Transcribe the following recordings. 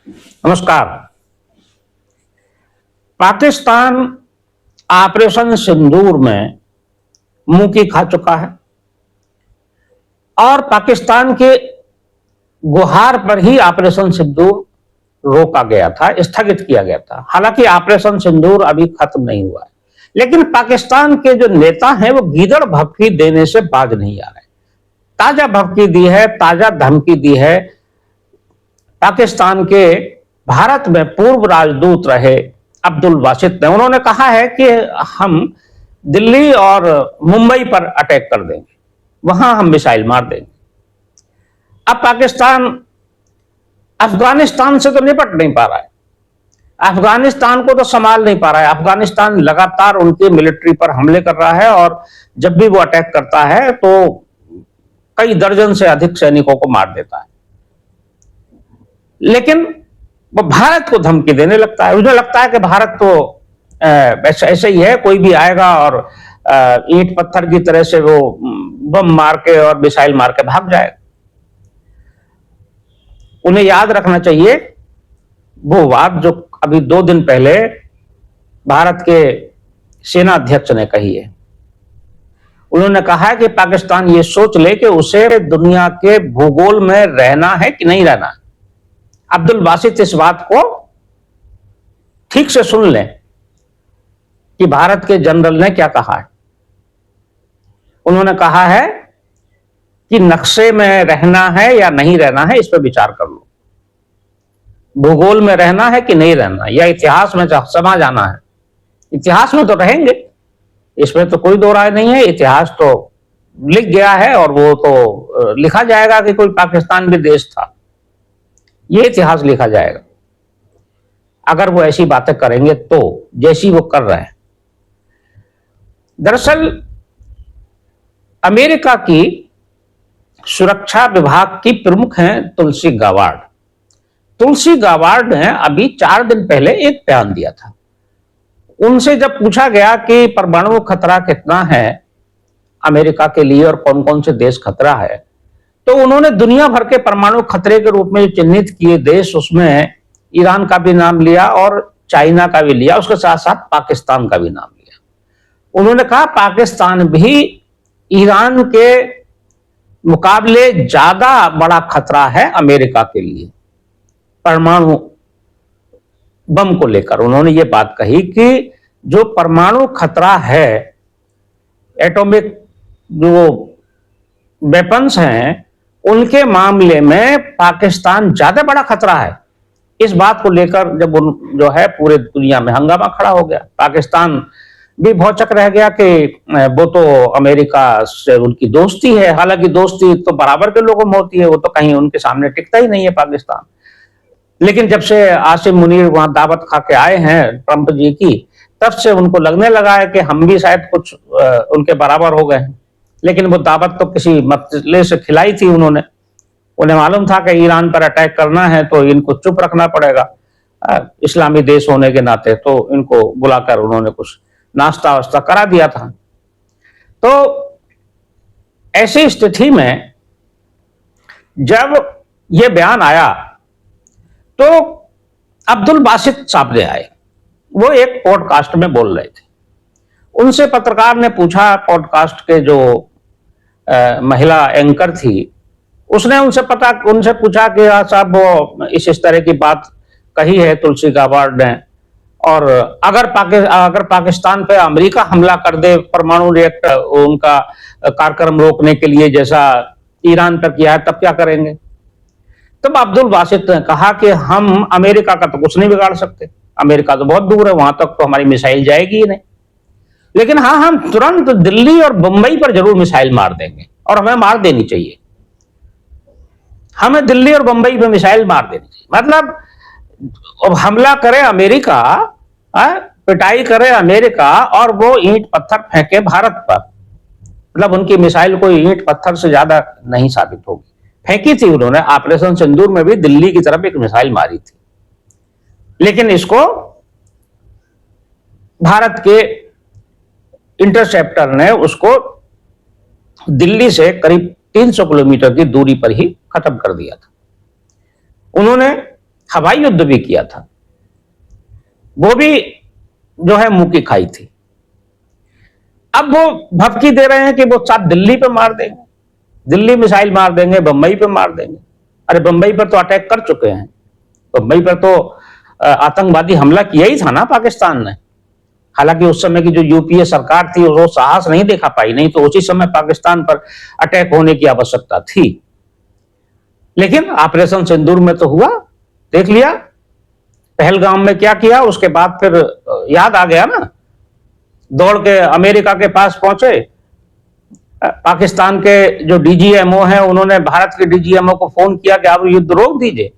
नमस्कार। पाकिस्तान ऑपरेशन सिंदूर में मुंह की खा चुका है और पाकिस्तान के गुहार पर ही ऑपरेशन सिंदूर रोका गया था, स्थगित किया गया था। हालांकि ऑपरेशन सिंदूर अभी खत्म नहीं हुआ है, लेकिन पाकिस्तान के जो नेता हैं वो गीदड़ भभकी देने से बाज नहीं आ रहे। ताजा भभकी दी है, ताजा धमकी दी है। पाकिस्तान के भारत में पूर्व राजदूत रहे अब्दुल बासित ने, उन्होंने कहा है कि हम दिल्ली और मुंबई पर अटैक कर देंगे, वहां हम मिसाइल मार देंगे। अब पाकिस्तान अफगानिस्तान से तो निपट नहीं पा रहा है, अफगानिस्तान को तो संभाल नहीं पा रहा है। अफगानिस्तान लगातार उनकी मिलिट्री पर हमले कर रहा है और जब भी वो अटैक करता है तो कई दर्जन से अधिक सैनिकों को मार देता है। लेकिन वो भारत को धमकी देने लगता है। मुझे लगता है कि भारत तो ऐसे ही है, कोई भी आएगा और ईंट पत्थर की तरह से वो बम मार के और मिसाइल मार के भाग जाएगा। उन्हें याद रखना चाहिए वो बात जो अभी 2 दिन पहले भारत के सेना अध्यक्ष ने कही है। उन्होंने कहा है कि पाकिस्तान ये सोच ले कि उसे दुनिया के भूगोल में रहना है कि नहीं रहना है। अब्दुल बासित इस बात को ठीक से सुन लें कि भारत के जनरल ने क्या कहा है। उन्होंने कहा है कि नक्शे में रहना है या नहीं रहना है, इस पर विचार कर लो। भूगोल में रहना है कि नहीं रहना, या इतिहास में समा जाना है। इतिहास में तो रहेंगे, इसमें तो कोई दो राय नहीं है। इतिहास तो लिख गया है और वो तो लिखा जाएगा कि कोई पाकिस्तान भी देश था, ये इतिहास लिखा जाएगा अगर वो ऐसी बातें करेंगे तो, जैसी वो कर रहे हैं। दरअसल अमेरिका की सुरक्षा विभाग की प्रमुख हैं तुलसी गाबार्ड। तुलसी गाबार्ड ने अभी 4 दिन पहले एक बयान दिया था। उनसे जब पूछा गया कि परमाणु खतरा कितना है अमेरिका के लिए और कौन कौन से देश खतरा है, तो उन्होंने दुनिया भर के परमाणु खतरे के रूप में जो चिन्हित किए देश, उसमें ईरान का भी नाम लिया और चाइना का भी लिया, उसके साथ साथ पाकिस्तान का भी नाम लिया। उन्होंने कहा पाकिस्तान भी ईरान के मुकाबले ज्यादा बड़ा खतरा है अमेरिका के लिए परमाणु बम को लेकर। उन्होंने ये बात कही कि जो परमाणु खतरा है, एटॉमिक जो वेपन्स हैं, उनके मामले में पाकिस्तान ज्यादा बड़ा खतरा है। इस बात को लेकर जब जो है पूरे दुनिया में हंगामा खड़ा हो गया। पाकिस्तान भी भौचक रह गया कि वो तो अमेरिका से उनकी दोस्ती है। हालांकि दोस्ती तो बराबर के लोगों में होती है, वो तो कहीं उनके सामने टिकता ही नहीं है पाकिस्तान। लेकिन जब से आसिम मुनीर वहां दावत खा के आए हैं ट्रंप जी की, तब से उनको लगने लगा है कि हम भी शायद कुछ उनके बराबर हो गए हैं। लेकिन वो दावत तो किसी मसले से खिलाई थी उन्होंने। उन्हें मालूम था कि ईरान पर अटैक करना है तो इनको चुप रखना पड़ेगा, इस्लामी देश होने के नाते। तो इनको बुलाकर उन्होंने कुछ नाश्ता वास्ता करा दिया था। तो ऐसी स्थिति में जब यह बयान आया तो अब्दुल बासित साहब ने आए, वो एक पॉडकास्ट में बोल रहे थे। उनसे पत्रकार ने पूछा, पॉडकास्ट के जो महिला एंकर थी, उसने उनसे पूछा कि साहब वो इस तरह की बात कही है तुलसी गाबार्ड ने, और अगर पाकिस्तान पे अमेरिका हमला कर दे परमाणु रिएक्टर उनका कार्यक्रम रोकने के लिए जैसा ईरान पर किया है, तब क्या करेंगे? तब अब्दुल बासित ने कहा कि हम अमेरिका का तो कुछ नहीं बिगाड़ सकते, अमेरिका तो बहुत दूर है, वहां तक तो हमारी मिसाइल जाएगी ही नहीं। लेकिन हाँ, हम तुरंत दिल्ली और मुंबई पर जरूर मिसाइल मार देंगे, और हमें मार देनी चाहिए। हमें दिल्ली और मुंबई पर मिसाइल मार देनी चाहिए। मतलब अब हमला करे अमेरिका, पिटाई करे अमेरिका, और वो ईंट पत्थर फेंके भारत पर। मतलब उनकी मिसाइल कोई ईंट पत्थर से ज्यादा नहीं साबित होगी। फेंकी थी उन्होंने, ऑपरेशन सिंदूर में भी दिल्ली की तरफ एक मिसाइल मारी थी, लेकिन इसको भारत के इंटरसेप्टर ने उसको दिल्ली से करीब 300 किलोमीटर की दूरी पर ही खत्म कर दिया था। उन्होंने हवाई युद्ध भी किया था, वो भी जो है मुंह की खाई थी। अब वो भपकी दे रहे हैं कि वो साथ दिल्ली पे मार देंगे, दिल्ली मिसाइल मार देंगे, बंबई पे मार देंगे। अरे बंबई पर तो अटैक कर चुके हैं, बंबई पर तो आतंकवादी हमला किया ही था ना पाकिस्तान ने। हालांकि उस समय की जो यूपीए सरकार थी वो साहस नहीं दिखा पाई, नहीं तो उसी समय पाकिस्तान पर अटैक होने की आवश्यकता थी। लेकिन ऑपरेशन सिंदूर में तो हुआ, देख लिया पहलगाम में क्या किया। उसके बाद फिर याद आ गया ना, दौड़ के अमेरिका के पास पहुंचे। पाकिस्तान के जो डीजीएमओ हैं उन्होंने भारत के डीजीएमओ को फोन किया कि आप युद्ध रोक दीजिए,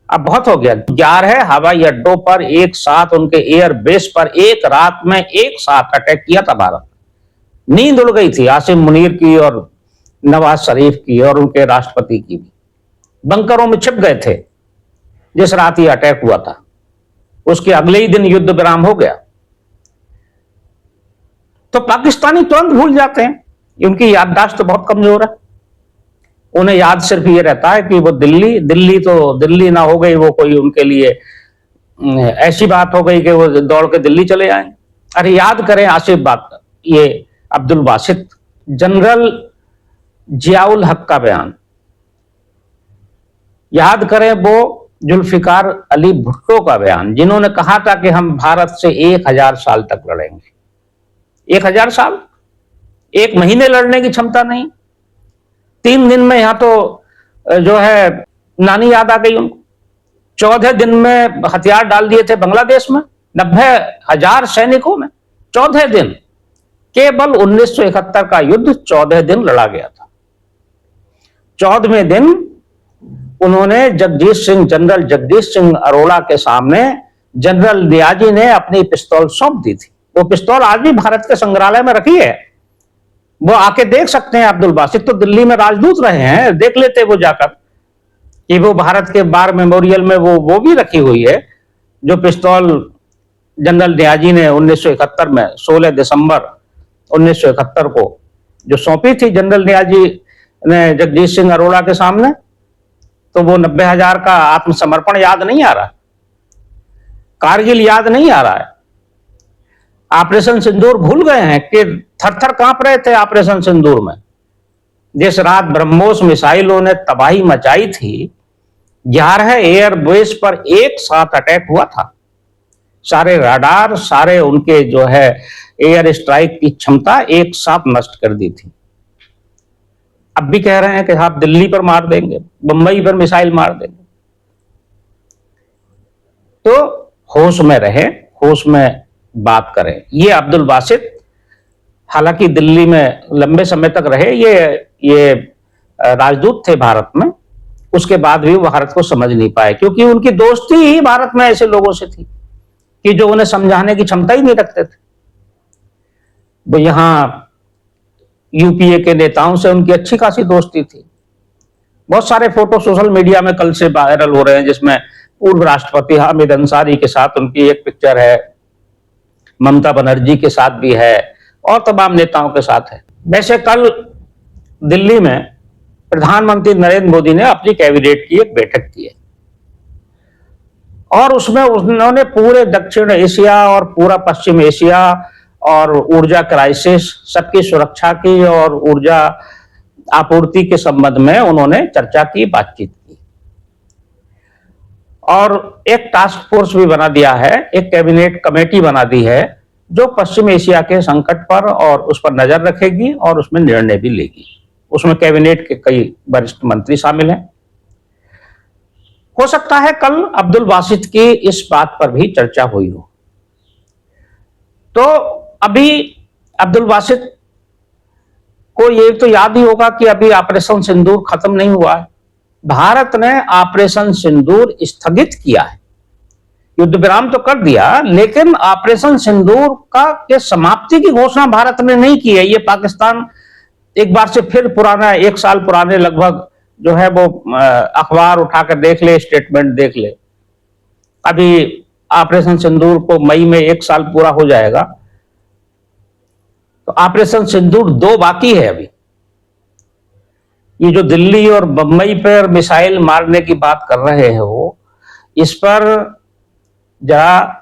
अब बहुत हो गया। 11 हवाई अड्डों पर एक साथ, उनके एयर बेस पर एक रात में एक साथ अटैक किया था भारत। नींद उड़ गई थी आसिम मुनीर की और नवाज शरीफ की और उनके राष्ट्रपति की भी। बंकरों में छिप गए थे जिस रात ये अटैक हुआ था। उसके अगले ही दिन युद्ध विराम हो गया। तो पाकिस्तानी तुरंत भूल जाते हैं, उनकी याददाश्त तो बहुत कमजोर है। उन्हें याद सिर्फ ये रहता है कि वो दिल्ली तो दिल्ली ना हो गई, वो कोई उनके लिए ऐसी बात हो गई कि वो दौड़ के दिल्ली चले आए। अरे याद करें आसिफ बात, ये अब्दुल बासित, जनरल जियाउल हक का बयान याद करें, वो जुल्फिकार अली भुट्टो का बयान, जिन्होंने कहा था कि हम भारत से 1000 साल तक लड़ेंगे। 1000 साल, एक महीने लड़ने की क्षमता नहीं। 3 दिन में यहां तो जो है नानी याद आ गई उनको। 14 दिन में हथियार डाल दिए थे बांग्लादेश में 90,000 सैनिकों में। 14 दिन, केवल 1971 का युद्ध 14 दिन लड़ा गया था। 14वें दिन उन्होंने जनरल जगदीश सिंह अरोड़ा के सामने जनरल नियाजी ने अपनी पिस्तौल सौंप दी थी। वो पिस्तौल आज भी भारत के संग्रहालय में रखी है, वो आके देख सकते हैं। अब्दुल बासित तो दिल्ली में राजदूत रहे हैं, देख लेते वो जाकर कि वो भारत के बार मेमोरियल में वो भी रखी हुई है, जो पिस्तौल जनरल नियाजी ने 1971 में 16 दिसंबर 1971 को जो सौंपी थी जनरल नियाजी ने जगदीश सिंह अरोड़ा के सामने। तो वो 90,000 का आत्मसमर्पण याद नहीं आ रहा, कारगिल याद नहीं आ रहा है, ऑपरेशन सिंदूर भूल गए हैं कि थर थर कांप रहे थे ऑपरेशन सिंदूर में। जिस रात ब्रह्मोस मिसाइलों ने तबाही मचाई थी, 11 एयरबेस पर एक साथ अटैक हुआ था। सारे राडार, सारे उनके जो है एयर स्ट्राइक की क्षमता एक साथ नष्ट कर दी थी। अब भी कह रहे हैं कि आप दिल्ली पर मार देंगे, बंबई पर मिसाइल मार देंगे। तो होश में रहे, होश में बात करें। ये अब्दुल बासित हालांकि दिल्ली में लंबे समय तक रहे, ये राजदूत थे भारत में, उसके बाद भी वो भारत को समझ नहीं पाए, क्योंकि उनकी दोस्ती ही भारत में ऐसे लोगों से थी कि जो उन्हें समझाने की क्षमता ही नहीं रखते थे। वो यहां यूपीए के नेताओं से उनकी अच्छी खासी दोस्ती थी। बहुत सारे फोटो सोशल मीडिया में कल से वायरल हो रहे हैं, जिसमें पूर्व राष्ट्रपति हामिद अंसारी के साथ उनकी एक पिक्चर है, ममता बनर्जी के साथ भी है और तमाम नेताओं के साथ है। वैसे कल दिल्ली में प्रधानमंत्री नरेंद्र मोदी ने अपनी कैबिनेट की एक बैठक की है और उसमें उन्होंने पूरे दक्षिण एशिया और पूरा पश्चिम एशिया और ऊर्जा क्राइसिस, सबकी सुरक्षा की और ऊर्जा आपूर्ति के संबंध में उन्होंने चर्चा की, बातचीत की और एक टास्क फोर्स भी बना दिया है, एक कैबिनेट कमेटी बना दी है जो पश्चिम एशिया के संकट पर और उस पर नजर रखेगी और उसमें निर्णय भी लेगी। उसमें कैबिनेट के कई वरिष्ठ मंत्री शामिल हैं। हो सकता है कल अब्दुल बासित की इस बात पर भी चर्चा हुई हो। तो अभी अब्दुल बासित को ये तो याद ही होगा कि अभी ऑपरेशन सिंदूर खत्म नहीं हुआ है। भारत ने ऑपरेशन सिंदूर स्थगित किया है, युद्ध विराम तो कर दिया, लेकिन ऑपरेशन सिंदूर का के समाप्ति की घोषणा भारत ने नहीं की है। ये पाकिस्तान एक बार से फिर पुराना, 1 साल पुराने लगभग जो है वो अखबार उठाकर देख ले, स्टेटमेंट देख ले। अभी ऑपरेशन सिंदूर को मई में 1 साल पूरा हो जाएगा, तो ऑपरेशन सिंदूर 2 बाकी है अभी। ये जो दिल्ली और बम्बई पर मिसाइल मारने की बात कर रहे हैं वो, इस पर जरा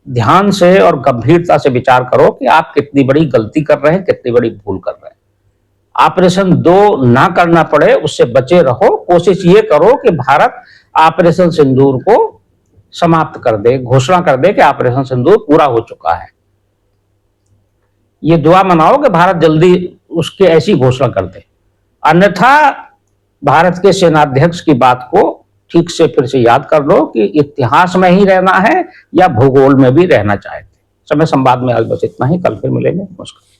ध्यान से और गंभीरता से विचार करो कि आप कितनी बड़ी गलती कर रहे हैं, कितनी बड़ी भूल कर रहे हैं। ऑपरेशन 2 ना करना पड़े उससे बचे रहो। कोशिश ये करो कि भारत ऑपरेशन सिंदूर को समाप्त कर दे, घोषणा कर दे कि ऑपरेशन सिंदूर पूरा हो चुका है। ये दुआ मनाओ कि भारत जल्दी उसकी ऐसी घोषणा कर दे, अन्यथा भारत के सेनाध्यक्ष की बात को ठीक से फिर से याद कर लो कि इतिहास में ही रहना है या भूगोल में भी रहना चाहते। समय संवाद में आज बस इतना ही, कल फिर मिलेंगे। नमस्कार।